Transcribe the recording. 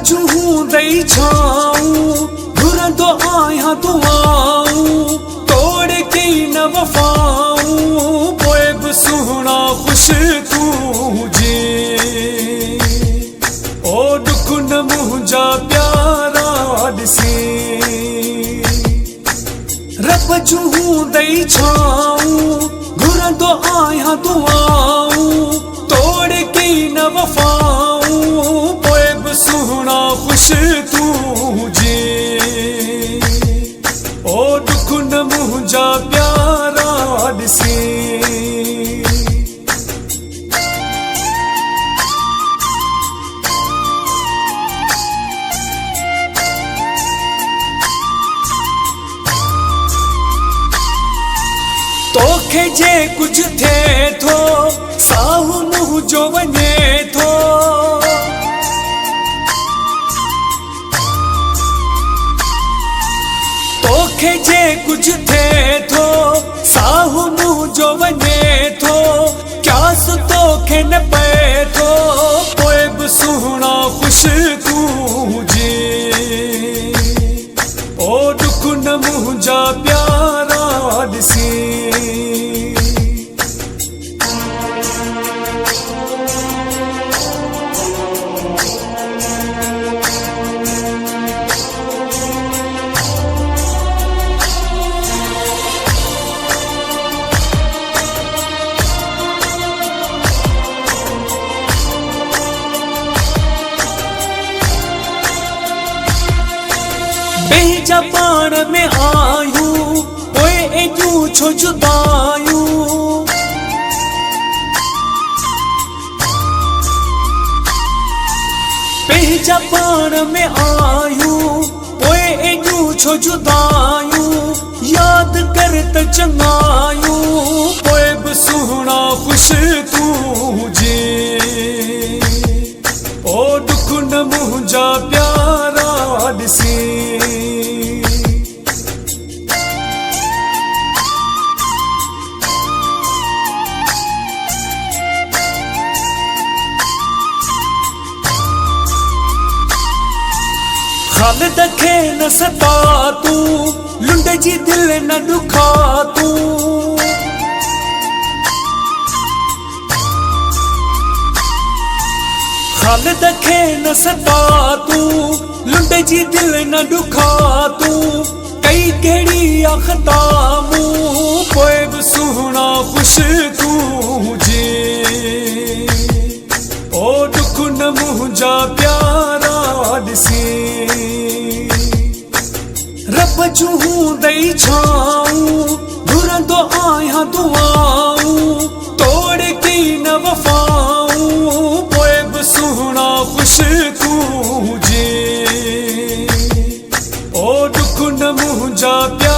चू हूं दई छाऊं घुरंदो आहियां दुआऊं तोड़ के न वफाऊं पोइ बि सुहिणा ख़ुश तूं जे ओ दुख न मुंहिंजा प्यारा ॾिसे रब चू हूं दई छाऊं घुरंदो आहियां दुआऊं तोड़ के न वफाऊं पोइ बि सुहिणा ख़ुश तूं जे ओ दुख न मुंहिंजा प्यारा ॾिसे तोखे जे कुछ थे थो साहु मुंहिंजो वञे थो तोखे जे कुछ थे थो साहु मुंहिंजो वञे थो क्यास तोखे न पए थो पोइ बि सुहिणा ख़ुश तूं जे ओ दुख न मुंहिंजा प्यारा ॾिसे बेजा पाण में आयूं पोइ एॾियूं छो जुदायूं बेजा पाण में आयूं पोइ एॾियूं छो जुदायूं यादि कर त चङायूं पोइ बि सुहिणा ख़ुश तूं जे ओ दुख न मुंहिंजा प्यारा ॾिसे ख़ालिद खे न सता तूं लुंड जी दिल न ॾुखा तूं ख़ालिद खे न सता तूं लुंड जी दिल न ॾुखा तूं कई कहिड़ी ख़ता मूं पोइ बि सुहिणा ख़ुश तूं जे ओ दुख न मुंहिंजा प्यारा ॾिसे रब चू हूं दई छाऊं घुरंदो आहियां दुआऊं तोड़ के न वफाऊं पोइ बि सुहिणा ख़ुश तूं जे ओ दुख न मुंहिंजा प्यारा